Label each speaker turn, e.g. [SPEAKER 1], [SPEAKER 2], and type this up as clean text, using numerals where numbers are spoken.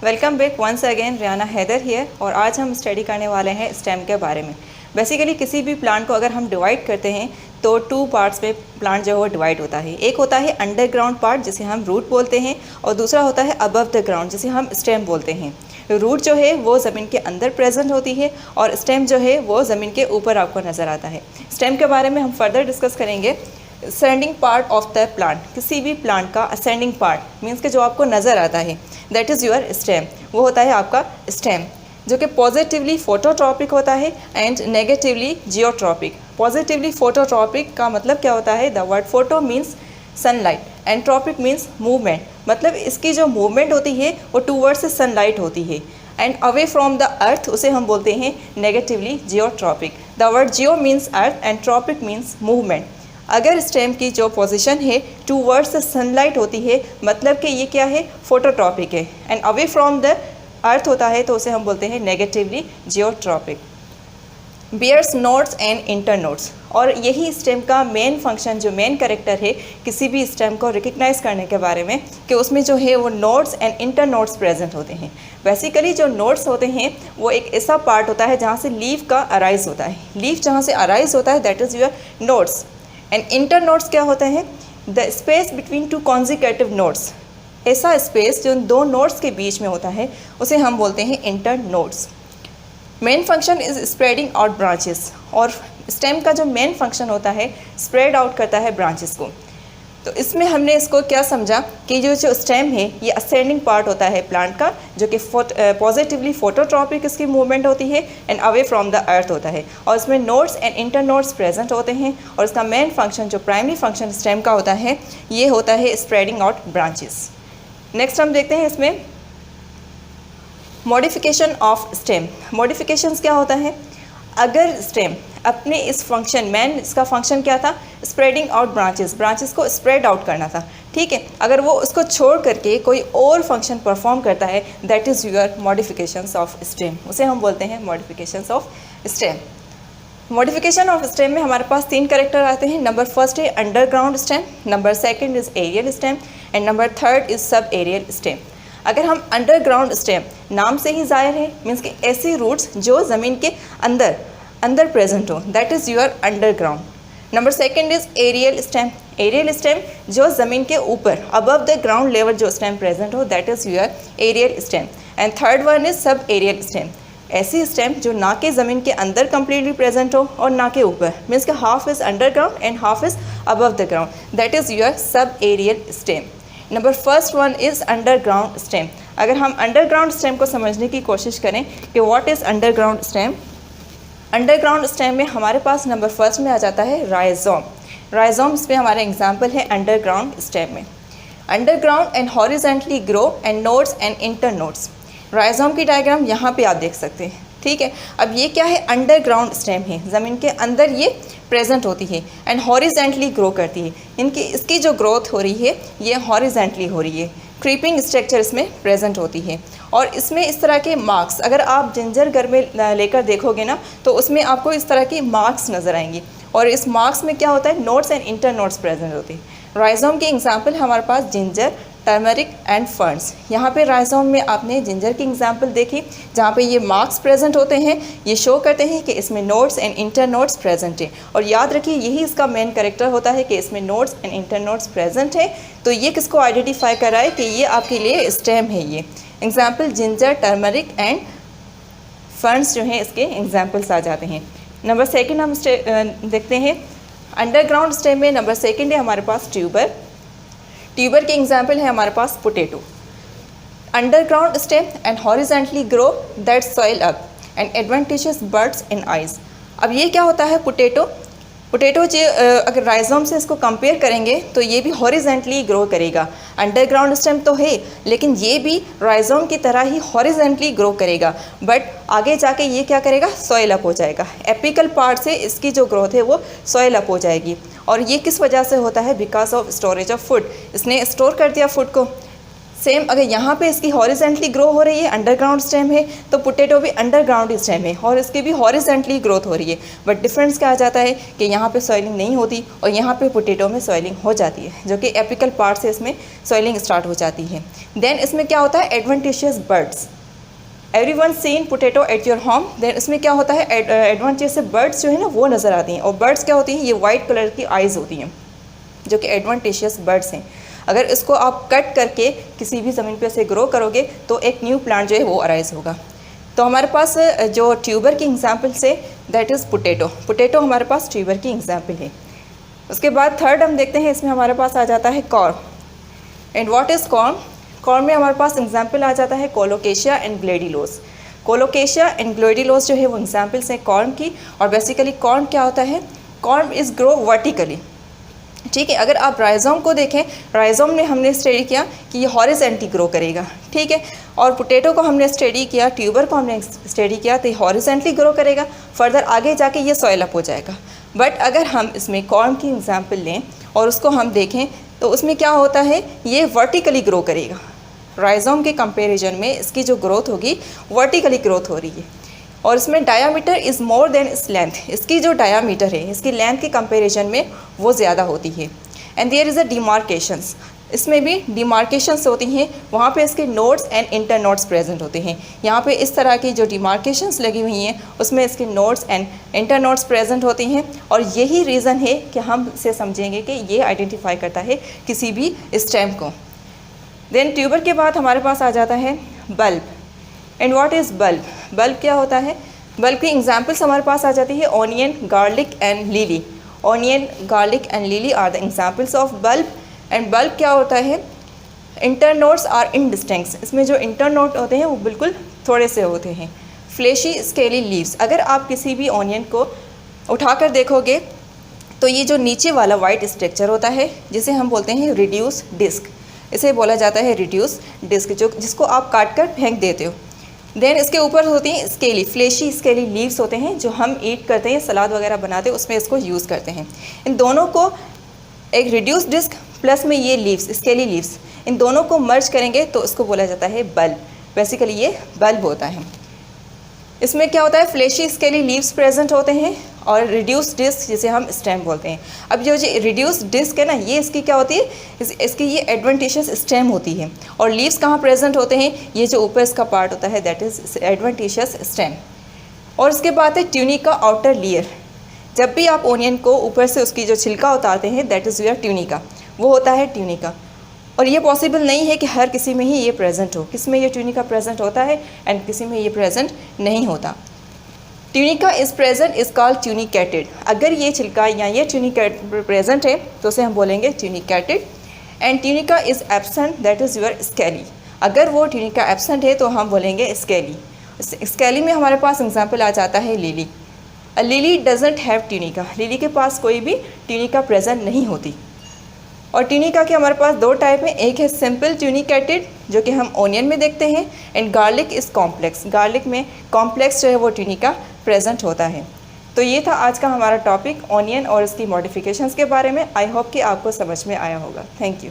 [SPEAKER 1] Welcome back once again, Riyana Haider here. और आज हम स्टडी करने वाले हैं स्टेम के बारे में। बेसिकली किसी भी प्लांट को अगर हम डिवाइड करते हैं तो टू पार्ट्स में प्लांट जो है वो डिवाइड होता है। एक होता है अंडरग्राउंड पार्ट जिसे हम रूट बोलते हैं, और दूसरा होता है अबव द ग्राउंड जिसे हम स्टेम बोलते हैं। रूट जो है वो ज़मीन के अंदर प्रेजेंट होती है और स्टेम जो है वो ज़मीन के ऊपर आपको नज़र आता है। स्टेम के बारे में हम फर्दर डिस्कस करेंगे। Ascending part of the plant, किसी भी प्लांट का असेंडिंग पार्ट मीन्स कि जो आपको नज़र आता है, दैट इज़ योर स्टेम। वो होता है आपका स्टेम, जो कि पॉजिटिवली फोटोट्रॉपिक होता है and negatively geotropic. Positively phototropic का मतलब क्या होता है? The word photo means sunlight and tropic means movement. मतलब इसकी जो मूवमेंट होती है वो टूवर्ड्स सनलाइट होती है, and away from the earth उसे हम बोलते हैं negatively geotropic. The word geo means earth and tropic means movement. अगर स्टेम की जो पोजीशन है टूवर्ड्स सनलाइट होती है, मतलब कि ये क्या है? फोटोट्रॉपिक है। And away from the earth होता है तो उसे हम बोलते हैं negatively geotropic. Bears nodes and internodes, और यही स्टेम का मेन फंक्शन, जो मेन कैरेक्टर है किसी भी स्टेम को रिकग्नाइज करने के बारे में, कि उसमें जो है वो नोड्स एंड इंटरनोड्स प्रेजेंट होते हैं। बेसिकली जो नोड्स होते हैं वो एक ऐसा पार्ट होता है जहाँ से लीफ का अराइज होता है। लीफ जहाँ से अराइज होता है that is your nodes. And internodes क्या होता है? The space between two consecutive nodes. ऐसा स्पेस जो दो नोड्स के बीच में होता है उसे हम बोलते हैं internodes. Main function is spreading out branches, और स्टेम का जो मेन फंक्शन होता है स्प्रेड आउट करता है ब्रांचेस को। तो इसमें हमने इसको क्या समझा कि जो स्टेम है ये असेंडिंग पार्ट होता है प्लांट का, जो कि पॉजिटिवली फोटोट्रॉपिक इसकी मूवमेंट होती है and away from the earth होता है, और इसमें नोड्स एंड इंटरनोड्स प्रेजेंट होते हैं। और इसका मेन फंक्शन, जो प्राइमरी फंक्शन स्टेम का होता है, ये होता है स्प्रेडिंग आउट ब्रांचेस। नेक्स्ट हम देखते हैं इसमें मॉडिफिकेशन ऑफ स्टेम। मॉडिफिकेशंस क्या होता है? अगर स्टेम अपने इस फंक्शन, मैन इसका फंक्शन क्या था? स्प्रेडिंग आउट ब्रांचेस, ब्रांचेस को स्प्रेड आउट करना था, ठीक है। अगर वो उसको छोड़ करके कोई और फंक्शन परफॉर्म करता है, that is your modifications of stem, उसे हम बोलते हैं modifications of stem. Modification of stem में हमारे पास तीन कैरेक्टर आते हैं। नंबर फर्स्ट है underground stem, number second is aerial stem, and number third is sub aerial stem. अगर हम अंडरग्राउंड स्टेम, नाम से ही जाहिर है, मीन्स कि ऐसी रूट्स जो ज़मीन के अंदर प्रेजेंट हो, that is your underground. Number second is aerial stem. Aerial stem जो ज़मीन के ऊपर, अबव द ग्राउंड लेवल जो स्टेम प्रेजेंट हो, that is your aerial stem. And third one is sub aerial stem. ऐसी स्टेम जो ना कि ज़मीन के अंदर कम्प्लीटली प्रेजेंट हो और ना के ऊपर, मीन्स कि half is underground and half is above the ground, that is your sub aerial stem. Number first one is underground stem. अगर हम अंडरग्राउंड स्टेम को समझने की कोशिश करें कि what is underground stem, underground stem में हमारे पास नंबर फर्स्ट में आ जाता है राइजोम। राइजोम इसमें हमारा एग्जाम्पल है अंडरग्राउंड स्टेम में। Underground and horizontally grow end nodes and inter nodes. Rhizome की डायग्राम यहाँ पे आप देख सकते हैं, ठीक है। अब ये क्या है? अंडरग्राउंड स्टेम है, ज़मीन के अंदर ये प्रेजेंट होती है एंड हॉरिजेंटली ग्रो करती है। इसकी जो ग्रोथ हो रही है ये हॉरिजेंटली हो रही है, क्रीपिंग स्ट्रक्चर इसमें प्रेजेंट होती है। और इसमें इस तरह के मार्क्स, अगर आप जिंजर घर में लेकर देखोगे ना, तो उसमें आपको इस तरह की मार्क्स नज़र आएंगी, और इस मार्क्स में क्या होता है? Nodes and internodes present होती है। राइजोम की एग्जाम्पल हमारे पास जिंजर, टर्मरिक एंड फर्न्स। यहाँ पे राइजोम में आपने जिंजर की एग्जाम्पल देखी, जहाँ पे ये मार्क्स प्रेजेंट होते हैं, ये शो करते हैं कि इसमें nodes and internodes present है। और याद रखिए यही इसका मेन कैरेक्टर होता है कि इसमें nodes and internodes present है। तो ये किसको आइडेंटिफाई कर रहा है कि ये आपके लिए स्टेम है। ये example ginger, turmeric and ferns जो हैं इसके एग्जाम्पल्स आ जाते हैं। नंबर सेकेंड हम देखते हैं अंडरग्राउंड स्टेम में। नंबर सेकेंड है हमारे पास ट्यूबर। ट्यूबर के एग्जाम्पल है हमारे पास potato. Underground stem and horizontally grow that soil up and advantages birds in eyes. अब ये क्या होता है? पोटैटो जो अगर राइजोम से इसको कंपेयर करेंगे तो ये भी हॉरिजेंटली ग्रो करेगा। अंडरग्राउंड स्टेम तो है, लेकिन ये भी राइजोम की तरह ही हॉरिजेंटली ग्रो करेगा, बट आगे जाके ये क्या करेगा? सॉइल अप हो जाएगा। एपिकल पार्ट से इसकी जो ग्रोथ है वो सॉइल अप हो जाएगी। और ये किस वजह से होता है? Because of storage of food. इसने स्टोर कर दिया फूड को। सेम अगर यहाँ पे इसकी हॉरिजेंटली ग्रो हो रही है, अंडरग्राउंड स्टेम है, तो पोटैटो भी अंडरग्राउंड स्टेम है और इसकी भी हॉरिजेंटली ग्रोथ हो रही है। बट डिफरेंस क्या आ जाता है कि यहाँ पे सॉइलिंग नहीं होती और यहाँ पे पोटैटो में सॉइलिंग हो जाती है, जो कि एपिकल पार्ट से इसमें सॉइलिंग स्टार्ट हो जाती है। देन इसमें क्या होता है, adventitious buds. Everyone seen potato at your home. Then इसमें क्या होता है, एडवेंटिशियस बर्ड्स जो है ना वो नज़र आती हैं। और बर्ड्स क्या होती हैं, ये वाइट कलर की आइज़ होती हैं, जो कि एडवेंटिशियस बर्ड्स हैं। अगर इसको आप कट करके किसी भी ज़मीन पे से ग्रो करोगे तो एक न्यू प्लांट जो है वो अराइज होगा। तो हमारे पास जो ट्यूबर की example say that is potato. Potato हमारे पास ट्यूबर की एग्जांपल है। उसके बाद थर्ड हम देखते हैं, इसमें हमारे पास आ जाता है corn. And what is corn? Corn में हमारे पास एग्जाम्पल आ जाता है कोलोकेशिया एंड ग्लेडिलोस। कोलोकेशिया एंड ग्लेडिलोस जो है वो एग्जाम्पल्स हैं कॉर्न की। और बेसिकली कॉर्न क्या होता है, कॉर्न इज़ ग्रो वर्टिकली। ठीक है, अगर आप राइजोम को देखें, राइजोम में हमने स्टडी किया कि ये हॉरिजेंटली ग्रो करेगा। ठीक है, और पोटैटो को हमने स्टडी किया, ट्यूबर को हमने स्टडी किया तो ये हॉरिजेंटली ग्रो करेगा, फर्दर आगे जाके ये सॉइल अप हो जाएगा। बट अगर हम इसमें कॉर्न की एग्जांपल लें और उसको हम देखें तो उसमें क्या होता है, ये वर्टिकली ग्रो करेगा। राइजोम के कंपैरिजन में इसकी जो ग्रोथ होगी वर्टिकली ग्रोथ हो रही है। और इसमें डायामीटर इज़ मोर देन इस लेंथ। इसकी जो डायामीटर है इसकी लेंथ के कंपैरिजन में वो ज़्यादा होती है। And there is a demarcations. इसमें भी डिमार्केशंस होती हैं, वहाँ पे इसके nodes and internodes present होते हैं। यहाँ पे इस तरह की जो डिमार्केशंस लगी हुई हैं उसमें इसके nodes and internodes present होती हैं। और यही रीज़न है कि हम इसे समझेंगे कि ये आइडेंटिफाई करता है किसी भी स्टेम को। देन ट्यूबर के बाद हमारे पास आ जाता है bulb. And what is bulb? Bulb क्या होता है? बल्ब की एग्जांपल्स हमारे पास आ जाती है onion, garlic and lily. Onion, garlic and lily are the examples of bulb. And bulb क्या होता है, इंटरनोड्स आर इनडिस्टिंक्ट। इसमें जो इंटरनोड होते हैं वो बिल्कुल थोड़े से होते हैं। Fleshy scaly leaves. अगर आप किसी भी ऑनियन को उठाकर देखोगे तो ये जो नीचे वाला वाइट स्ट्रक्चर होता है जिसे हम बोलते हैं रिड्यूस डिस्क, इसे बोला जाता है रिड्यूस डिस्क, जो जिसको आप काट कर फेंक देते हो। देन इसके ऊपर होती हैं स्केली, फ्लेशी स्केली लीव्स होते हैं जो हम ईट करते हैं, सलाद वगैरह बनाते हैं उसमें इसको यूज़ करते हैं। इन दोनों को, एक रिड्यूस डिस्क प्लस में ये लीव्स, स्केली लीव्स, इन दोनों को मर्ज करेंगे तो इसको बोला जाता है बल्ब। बेसिकली ये बल्ब होता है। इसमें क्या होता है, फ्लेशी स्केली लीव्स प्रेजेंट होते हैं और रिड्यूस डिस्क जिसे हम स्टेम बोलते हैं। अब जो रिड्यूस डिस्क है ना, ये इसकी क्या होती है, इसकी ये एडवेंटिशियस स्टेम होती है। और लीव्स कहाँ प्रेजेंट होते हैं, ये जो ऊपर इसका पार्ट होता है दैट इज़ एडवेंटिशियस स्टेम। और इसके बाद है ट्यूनिका आउटर लेयर। जब भी आप ओनियन को ऊपर से उसकी जो छिलका उतारते हैं दैट इज़ योर ट्यूनिका, वो होता है ट्यूनिका। और ये पॉसिबल नहीं है कि हर किसी में ही ये प्रेजेंट हो, किस में ये ट्यूनिका प्रेजेंट होता है एंड किसी में ये प्रेजेंट नहीं होता। Tunica is present is called tunicated. अगर ये छिलका या ये ट्यूनिका प्रेजेंट है तो उसे हम बोलेंगे tunicated. And tunica is absent that is your scaly. अगर वो ट्यूनिका एब्सेंट है तो हम बोलेंगे स्केली। स्केली में हमारे पास एग्जाम्पल आ जाता है lily. A lily doesn't have tunica. Lily के पास कोई भी ट्यूनिका प्रेजेंट नहीं होती। और ट्यूनिका के हमारे पास दो टाइप हैं, एक है सिंपल ट्यूनिकेटेड जो कि हम ओनियन में देखते हैं, and garlic is complex. Garlic में कॉम्प्लेक्स जो है वो ट्यूनिका प्रेजेंट होता है। तो ये था आज का हमारा टॉपिक ऑनियन और इसकी मॉडिफिकेशंस के बारे में। आई होप कि आपको समझ में आया होगा। Thank you.